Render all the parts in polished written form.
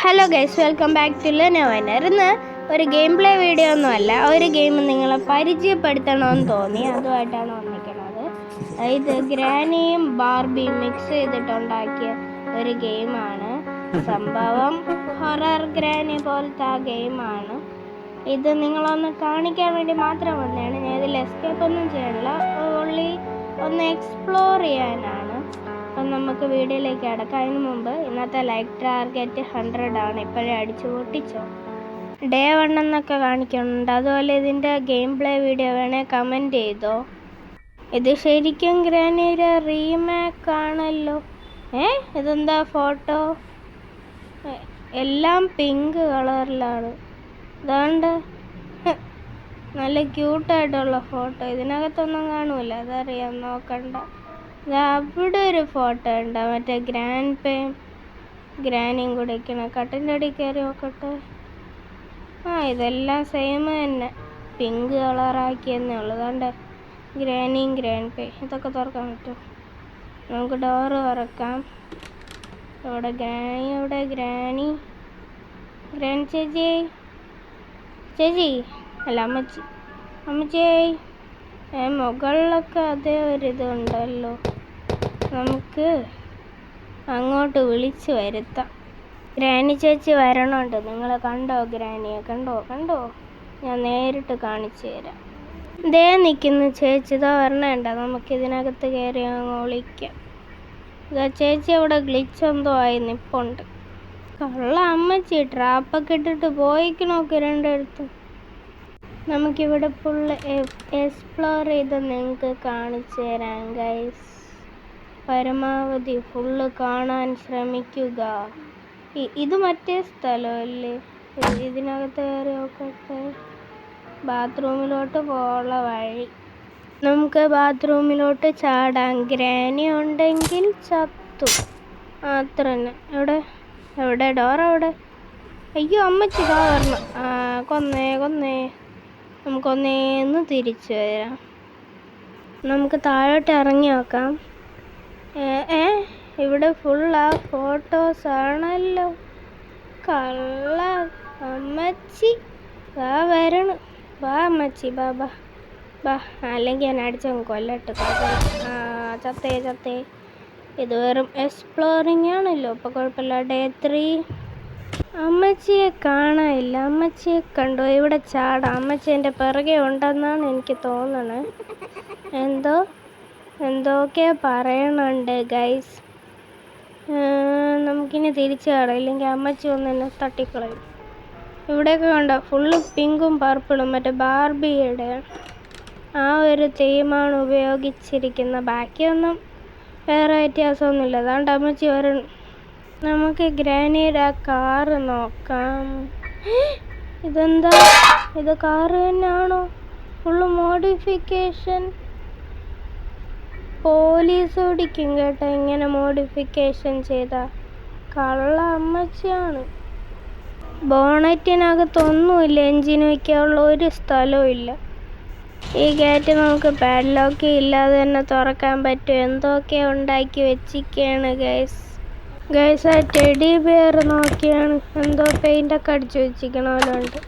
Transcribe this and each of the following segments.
Hello guys, welcome back to ലെനോവൈനർ. ഇന്ന് ഒരു ഗെയിം പ്ലേ വീഡിയോ ഒന്നുമല്ല, ഒരു ഗെയിം നിങ്ങളെ പരിചയപ്പെടുത്തണമെന്ന് തോന്നി, അതുമായിട്ടാണ് വന്നിരിക്കുന്നത്. ഇത് ഗ്രാനിയും ബാർബിയും മിക്സ് ചെയ്തിട്ടുണ്ടാക്കിയ ഒരു ഗെയിമാണ്. സംഭവം ഹൊറർ ഗ്രാനി പോലത്തെ ആ ഗെയിമാണ്. ഇത് നിങ്ങളൊന്ന് കാണിക്കാൻ വേണ്ടി മാത്രം വന്നതാണ്. ഞാൻ ഇതിൽ എസ്കേപ്പ് ഒന്നും ചെയ്യണില്ല, ഓൺലി ഒന്ന് എക്സ്പ്ലോർ ചെയ്യാനാണ്. അപ്പം നമുക്ക് വീഡിയോയിലേക്ക് കിടക്കാം. അതിന് മുമ്പ് ഇന്നത്തെ ലൈക്ക് ടാർഗറ്റ് 100 ആണ്. ഇപ്പോഴേ അടിച്ചു പൊട്ടിച്ചോ. ഡേ 1 എന്നൊക്കെ കാണിക്കുന്നുണ്ട്. അതുപോലെ ഇതിൻ്റെ ഗെയിം പ്ലേ വീഡിയോ വേണേൽ കമൻറ്റ് ചെയ്തോ. ഇത് ശരിക്കും ഗ്രാനിയുടെ റീമേക്ക് ആണല്ലോ. ഇതെന്താ ഫോട്ടോ? എല്ലാം പിങ്ക് കളറിലാണ്. ഇതാണ്ട് നല്ല ക്യൂട്ടായിട്ടുള്ള ഫോട്ടോ. ഇതിനകത്തൊന്നും കാണൂല, അതറിയാം, നോക്കണ്ട. അവിടെ ഒരു ഫോട്ടോ ഉണ്ട്, മറ്റേ ഗ്രാനിയും കൂടെ ഇരിക്കണ. കട്ടിൻ്റെ അടി കയറി നോക്കട്ടെ. ഇതെല്ലാം സെയിം തന്നെ, പിങ്ക് കളറാക്കിയെന്നേ ഉള്ളൂ. അതുകൊണ്ട് ഗ്രാനിയും ഗ്രാൻഡ് പേ ഇതൊക്കെ തുറക്കാൻ പറ്റും. നമുക്ക് ഡോറ് തുറക്കാം. ഇവിടെ ഗ്രാനി ചേച്ചി അല്ല അമ്മച്ചി മുകളിലൊക്കെ അതേ ഒരിതുണ്ടല്ലോ. നമുക്ക് അങ്ങോട്ട് വിളിച്ചു വരുത്താം. ഗ്രാനി ചേച്ചി വരണുണ്ട്. നിങ്ങൾ കണ്ടോ? ഗ്രാനിയെ കണ്ടോ? ഞാൻ നേരിട്ട് കാണിച്ചു തരാം. ദേ നിൽക്കുന്നു ചേച്ചി. ഇതാ വരണേണ്ട. നമുക്കിതിനകത്ത് കയറി അങ്ങ് ഒളിക്കാം. ഇതാ ചേച്ചി അവിടെ ഗ്ലിച്ച് എന്തോ ആയി നിപ്പുണ്ട്. കള്ള അമ്മച്ചി ട്രാപ്പൊക്കെ ഇട്ടിട്ട് പോയിക്കണോക്ക് രണ്ടിടത്തും. നമുക്കിവിടെ ഫുള്ള് എക്സ്പ്ലോർ ചെയ്ത് നിങ്ങൾക്ക് കാണിച്ചു തരാം ഗൈസ്. പരമാവധി ഫുള്ള് കാണാൻ ശ്രമിക്കുക. ഇത് മറ്റേ സ്ഥലമല്ലേ? ഇതിനകത്ത് കയറി നോക്കട്ടെ. ബാത്റൂമിലോട്ട് പോകാനുള്ള വഴി. നമുക്ക് ബാത്റൂമിലോട്ട് ചാടാം. ഗ്രാനി ഉണ്ടെങ്കിൽ ചത്തു, അത്ര തന്നെ. എവിടെ ഡോർ? എവിടെ? അയ്യോ അമ്മച്ചി ഇതാ വരണം. കൊന്നേ. നമുക്കൊന്നേന്ന് തിരിച്ചു വരാം. നമുക്ക് താഴോട്ട് ഇറങ്ങി നോക്കാം. ഇവിടെ ഫുൾ ആ ഫോട്ടോസ് ആണല്ലോ. കള്ള അമ്മച്ചി വാ വരണം. വാ അമ്മച്ചി, ബാ അല്ലെങ്കിൽ ഞാൻ അടിച്ചങ്ങ് കൊല്ലട്ട്. ചത്തേ. ഇത് വെറും എക്സ്പ്ലോറിങ് ആണല്ലോ. ഇപ്പോൾ കുഴപ്പമില്ല. ഡേ 3. അമ്മച്ചിയെ കാണാനില്ല. അമ്മച്ചിയെ കണ്ടോ? ഇവിടെ ചാടാം. അമ്മച്ചി എൻ്റെ പിറകെ ഉണ്ടെന്നാണ് എനിക്ക് തോന്നണേ. എന്തൊക്കെ പറയണുണ്ട് ഗൈസ്. നമുക്കിനി തിരിച്ചു ചാടാം, ഇല്ലെങ്കിൽ അമ്മച്ചി ഒന്ന് എന്നെ തട്ടിക്കളയും. ഇവിടെയൊക്കെ കണ്ടോ? ഫുള്ള് പിങ്കും പർപ്പിളും മറ്റേ ബാർബിയുടെ ആ ഒരു തീമാണ് ഉപയോഗിച്ചിരിക്കുന്നത്. ബാക്കിയൊന്നും വേറെ വ്യത്യാസമൊന്നുമില്ല. അതാണ്ട് അമ്മച്ചി വരണം. നമുക്ക് ഗ്രാനിയുടെ ആ കാറ് നോക്കാം. ഇതെന്താ? ഇത് കാറ് തന്നെയാണോ? Full modification. പോലീസ് ഓടിക്കും കേട്ടോ ഇങ്ങനെ മോഡിഫിക്കേഷൻ ചെയ്ത. കള്ള അമ്മച്ചിയാണ്. ബോണറ്റിനകത്തൊന്നുമില്ല, എൻജിൻ വയ്ക്കാനുള്ള ഒരു സ്ഥലവും ഇല്ല. ഈ ഗേറ്റ് നമുക്ക് പാഡ്ലോക്ക് ഇല്ലാതെ തന്നെ തുറക്കാൻ പറ്റും. എന്തൊക്കെ ഉണ്ടാക്കി വെച്ചിരിക്കുകയാണ് ഗൈസ്. ആ ടെഡി ബിയർ നോക്കിയാണ് എന്തോ പെയിൻ്റൊക്കെ അടിച്ചു വെച്ചിരിക്കണമല്ലുണ്ട്.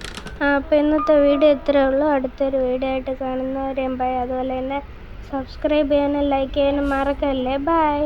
അപ്പോൾ ഇന്നത്തെ വീഡിയോ ഇത്രയേ ഉള്ളൂ. അടുത്തൊരു വീഡിയോ ആയിട്ട് കാണുന്നവരെയും ബൈ. അതുപോലെ തന്നെ സബ്സ്ക്രൈബ് ചെയ്യാനും ലൈക്ക് ചെയ്യാനും മറക്കല്ലേ. ബൈ.